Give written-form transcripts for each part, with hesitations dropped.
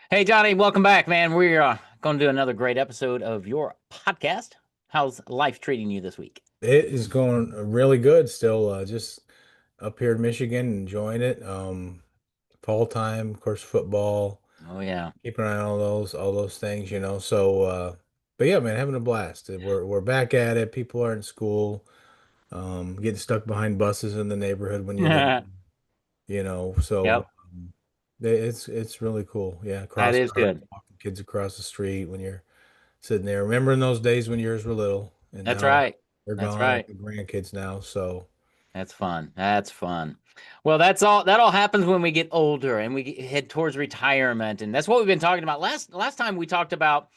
Hey, Johnny, welcome back, man. We're going to do another great episode of your podcast. How's life treating you this week? It is going really good still. Just up here in Michigan, enjoying it. Fall time, of course, football, Oh, yeah. keeping an eye on all those things, you know. But yeah, man, having a blast. We're back at it. People are in school, getting stuck behind buses in the neighborhood when you live, you know. So Yep, it's really cool. Yeah, that cross is cars, good. walking kids across the street when you're sitting there. Remembering those days when yours were little, and That's now right. they're That's gone. I right. got grandkids now, so. That's fun. That's fun. Well, that's all. That all happens when we get older and head towards retirement, and that's what we've been talking about. Last time we talked about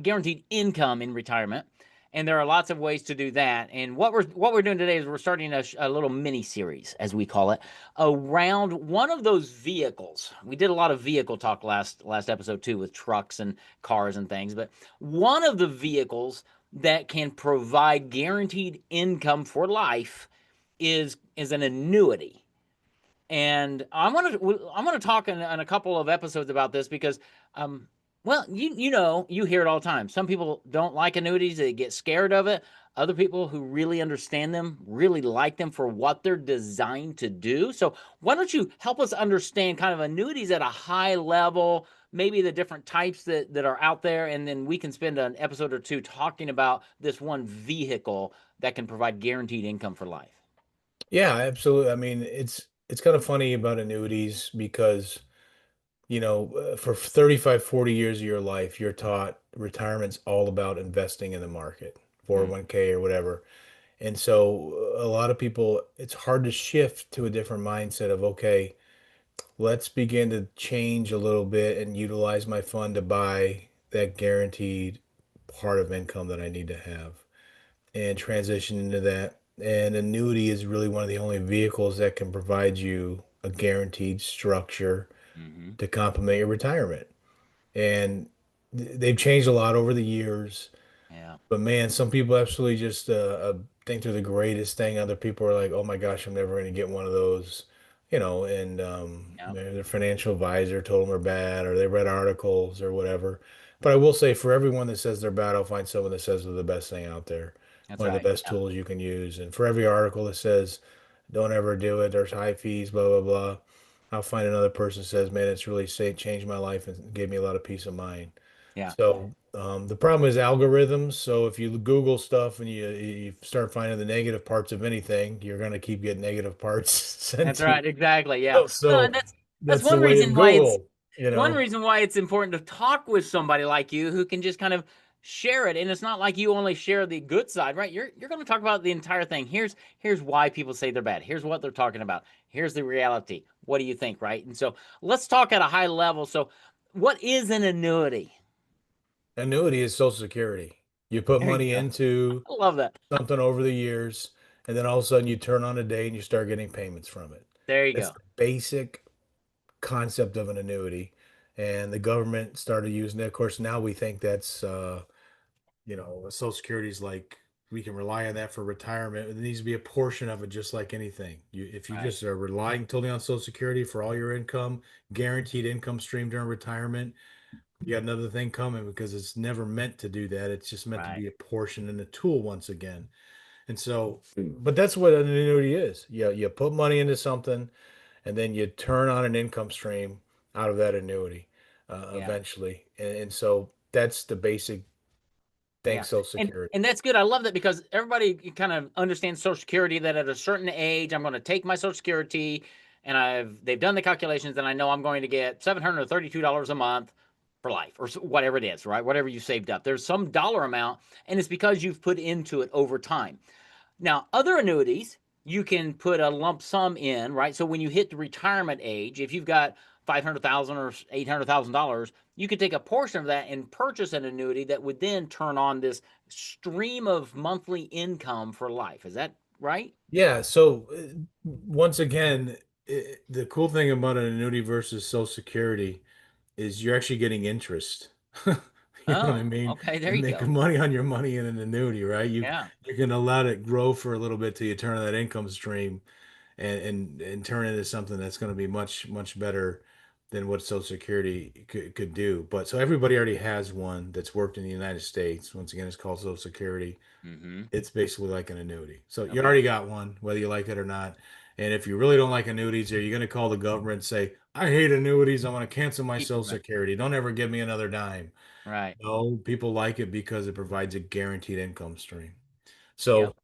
guaranteed income in retirement, and there are lots of ways to do that. And what we're doing today is we're starting a little mini series, as we call it, around one of those vehicles. We did a lot of vehicle talk last episode too, with trucks and cars and things, but one of the vehicles that can provide guaranteed income for life is an annuity. And I want to talk in a couple of episodes about this because well, you hear it all the time. Some people don't like annuities, they get scared of it. Other people who really understand them really like them for what they're designed to do. So why don't you help us understand kind of annuities at a high level, maybe the different types that are out there, and then we can spend an episode or two talking about this one vehicle that can provide guaranteed income for life. Yeah, absolutely. I mean, it's kind of funny about annuities because, for 35, 40 years of your life, you're taught retirement's all about investing in the market, Mm, 401k or whatever. And so a lot of people, it's hard to shift to a different mindset of, okay, let's begin to change a little bit and utilize my fund to buy that guaranteed part of income that I need to have and transition into that. And annuity is really one of the only vehicles that can provide you a guaranteed structure hmm to complement your retirement. And they've changed a lot over the years. Yeah. But man, some people absolutely just think they're the greatest thing. Other people are like, "Oh my gosh, I'm never going to get one of those," and Yeah. their financial advisor told them they're bad, or they read articles or whatever. But I will say, for everyone that says they're bad, I'll find someone that says they're the best thing out there, That's one of the right. best Yeah. tools you can use. And for every article that says, "Don't ever do it," there's high fees, blah blah blah. I'll find another person that says, "Man, it's really saved, changed my life and gave me a lot of peace of mind." Yeah. So the problem is algorithms. So if you Google stuff and you start finding the negative parts of anything, you're going to keep getting negative parts sent That's to you. right. Exactly. Yeah. So And that's that's the one way of reason why it's Google, you one know? reason why it's important to talk with somebody like you who can just kind of share it. And it's not like you only share the good side, right? You're going to talk about the entire thing. Here's why people say they're bad. Here's what they're talking about. Here's the reality. What do you think, right? And so let's talk at a high level. So what is an annuity? Annuity is Social Security. You put There you money go. into I love that. something over the years, and then all of a sudden you turn on a day and you start getting payments from it. There you That's go. the basic concept of an annuity. And the government started using it. Of course, now we think that's Social Security is like we can rely on that for retirement. It needs to be a portion of it, just like anything. If you Right. just are relying totally on Social Security for all your income, guaranteed income stream during retirement, you got another thing coming because it's never meant to do that. It's just meant to Right. be a portion and a tool once again. And so, but that's what an annuity is. You put money into something and then you turn on an income stream out of that annuity Yeah. eventually. And so that's the basic Yeah. thanks Social And Security. and that's good. I love that because everybody kind of understands Social Security that at a certain age I'm going to take my Social Security and they've done the calculations and I know I'm going to get $732 a month for life or whatever it is, right? Whatever you saved up. There's some dollar amount and it's because you've put into it over time. Now, other annuities, you can put a lump sum in, right? So when you hit the retirement age, if you've got 500,000 or $800,000, you could take a portion of that and purchase an annuity that would then turn on this stream of monthly income for life. Is that right? Yeah, so once again, the cool thing about an annuity versus Social Security is you're actually getting interest. You know what I Oh, mean? okay. There You're you go. making money on your money in an annuity, right? Yeah. You can allow it grow for a little bit till you turn on that income stream and turn it into something that's going to be much better than what Social Security could do. But so everybody already has one that's worked in the United States. Once again, it's called Social Security. Mm-hmm. It's basically like an annuity. So you Okay. already got one, whether you like it or not. And if you really don't like annuities, are you going to call the government and say, I hate annuities. I'm going to cancel my Keep Social right. Security. Don't ever give me another dime. Right. No, people like it because it provides a guaranteed income stream. Yep. So,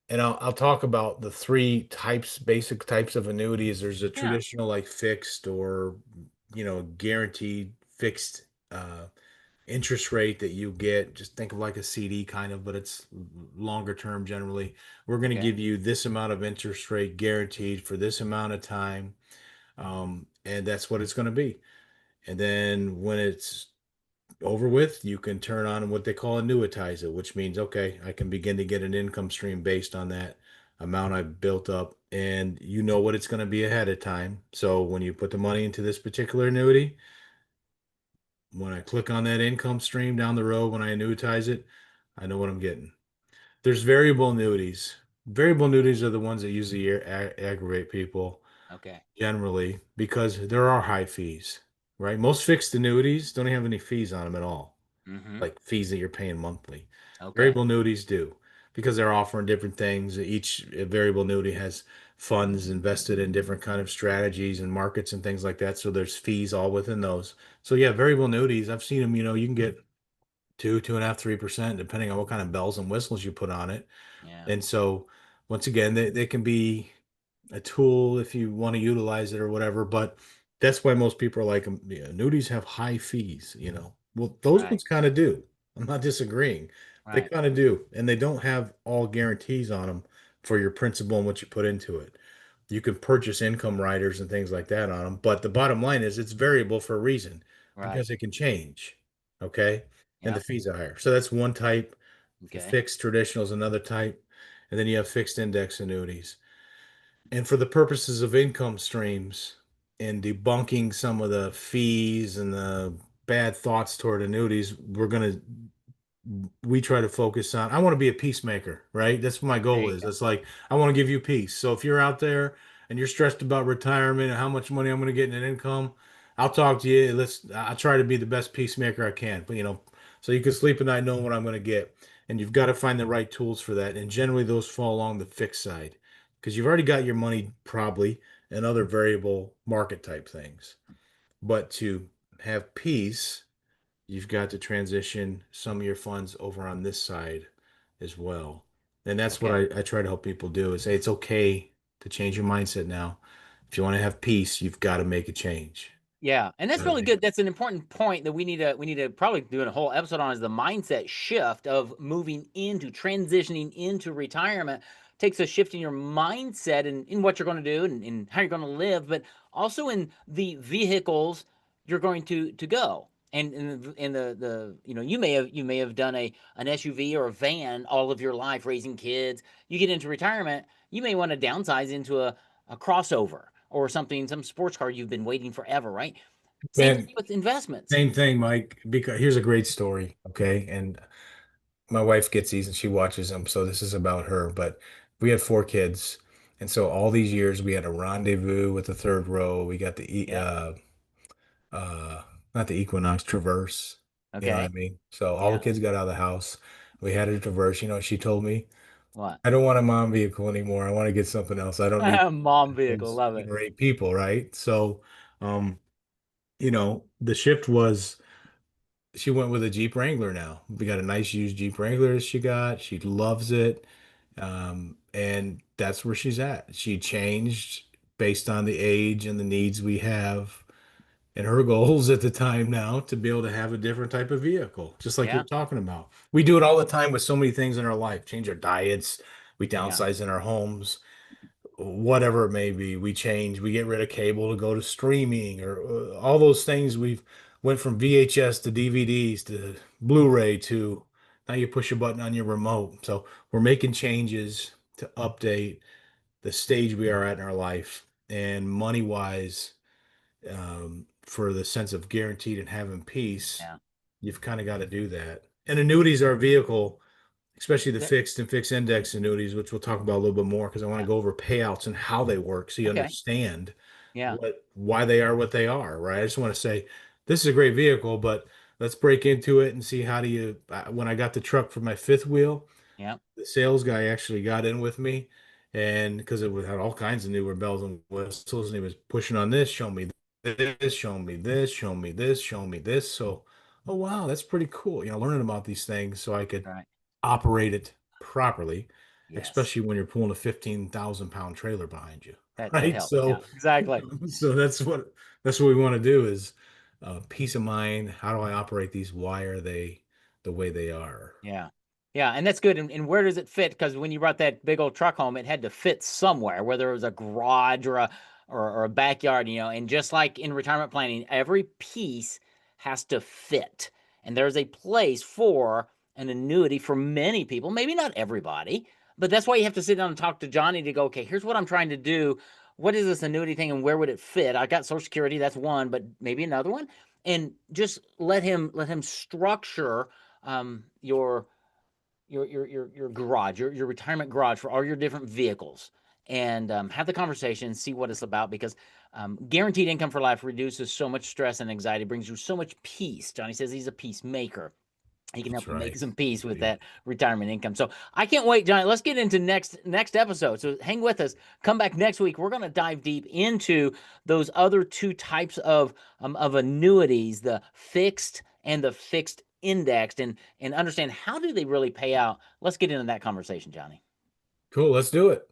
and I'll talk about the three types, basic types of annuities. There's a Yeah. traditional like fixed or, guaranteed fixed interest rate that you get. Just think of like a CD kind of, but it's longer term generally. We're going to Okay. give you this amount of interest rate guaranteed for this amount of time. And that's what it's going to be. And then when it's over with, you can turn on what they call annuitize it, which means, okay, I can begin to get an income stream based on that amount I've built up. And you know what it's going to be ahead of time. So when you put the money into this particular annuity, when I click on that income stream down the road, when I annuitize it, I know what I'm getting. There's variable annuities. Variable annuities are the ones that usually aggravate people Okay. generally because there are high fees, right? Most fixed annuities don't have any fees on them at all, Mm-hmm. like fees that you're paying monthly. Okay. Variable annuities do because they're offering different things. Each variable annuity has funds invested in different kind of strategies and markets and things like that. So there's fees all within those. So yeah, variable annuities, I've seen them, you can get 2.5, 3%, depending on what kind of bells and whistles you put on it. Yeah. And so once again, they can be a tool if you want to utilize it or whatever. But that's why most people are like, "Yeah, annuities have high fees. Well, those Right. ones kind of do. I'm not disagreeing. They Right. kind of do. And they don't have all guarantees on them for your principal and what you put into it. You can purchase income riders and things like that on them. But the bottom line is it's variable for a reason Right. because it can change. Okay. And the Yep. fees are higher. So that's one type. Okay. Fixed traditional is another type. And then you have fixed index annuities. And for the purposes of income streams and debunking some of the fees and the bad thoughts toward annuities, we try to focus on, I want to be a peacemaker, right? That's what my There goal you is. go. It's like I want to give you peace. So if you're out there and you're stressed about retirement and how much money I'm going to get in an income, I'll talk to you. I'll try to be the best peacemaker I can. But so you can sleep at night knowing what I'm going to get. And you've got to find the right tools for that. And generally those fall along the fixed side because you've already got your money probably in other variable market type things. But to have peace, you've got to transition some of your funds over on this side as well. And that's what Okay. I try to help people do is say it's okay to change your mindset now. If you want to have peace, you've got to make a change. Yeah, and that's Got to really make good. That's an important point that we need to probably do a whole episode on is the mindset shift of moving into transitioning into retirement takes a shift in your mindset and in what you're going to do and how you're going to live, but also in the vehicles you're going to go. And in the you may have done an SUV or a van all of your life raising kids. You get into retirement, you may want to downsize into a crossover or something, some sports car you've been waiting forever, right? Same Man, thing with investments. same thing, Mike, because here's a great story, okay? And my wife gets these and she watches them, so this is about her. But we had four kids, and so all these years we had a rendezvous with the third row. We got Yep. uh not the Equinox Traverse, you know what I Okay. mean? So all the Yeah. kids got out of the house. We had a Traverse. She told me, What? I don't want a mom vehicle anymore. I want to get something else. I don't need Mom vehicle. those Love it. 7 or 8 people, right? So um, the shift was she went with a Jeep Wrangler now. We got a nice used Jeep Wrangler she got. She loves it. And that's where she's at. She changed based on the age and the needs we have and her goals at the time now to be able to have a different type of vehicle, just like you're Yeah. talking about. We do it all the time with so many things in our life, change our diets, we Yeah. downsize in our homes, whatever it may be. We change, we get rid of cable to go to streaming or all those things. We've went from VHS to DVDs to Blu-ray to now you push a button on your remote. So we're making changes to update the stage we are at in our life and money wise for the sense of guaranteed and having peace, Yeah. you've kind of got to do that. And annuities are a vehicle, especially the That- fixed and fixed index annuities, which we'll talk about a little bit more because I want to yeah. go over payouts and how they work so you Okay. understand Yeah. why they are what they are, right? I just want to say this is a great vehicle, but let's break into it and see how do you. When I got the truck for my fifth wheel, Yeah. the sales guy actually got in with me, and because had all kinds of newer bells and whistles, and he was pushing on this, showing me this, showing me this, showing me this, showing me this. So, oh wow, that's pretty cool. Learning about these things so I could Right. operate it properly, Yes. especially when you're pulling a 15,000 pound trailer behind you, That right? helps. Yeah. So, Exactly. so that's what we want to do is peace of mind. How do I operate these? Why are they the way they are? Yeah. Yeah, and that's good. And where does it fit? Because when you brought that big old truck home, it had to fit somewhere, whether it was a garage or a backyard, and just like in retirement planning, every piece has to fit. And there's a place for an annuity for many people, maybe not everybody, but that's why you have to sit down and talk to Johnny to go, okay, here's what I'm trying to do. What is this annuity thing and where would it fit? I got Social Security, that's one, but maybe another one. And just let him structure your garage, your retirement garage for all your different vehicles, and have the conversation, see what it's about, because guaranteed income for life reduces so much stress and anxiety, brings you so much peace. Johnny says he's a peacemaker. He can That's help you make right. some peace with Indeed. that retirement income. So I can't wait, Johnny. Let's get into next episode. So hang with us. Come back next week. We're going to dive deep into those other two types of annuities, the fixed and the fixed indexed, and understand how do they really pay out. Let's get into that conversation, Johnny. Cool. Let's do it.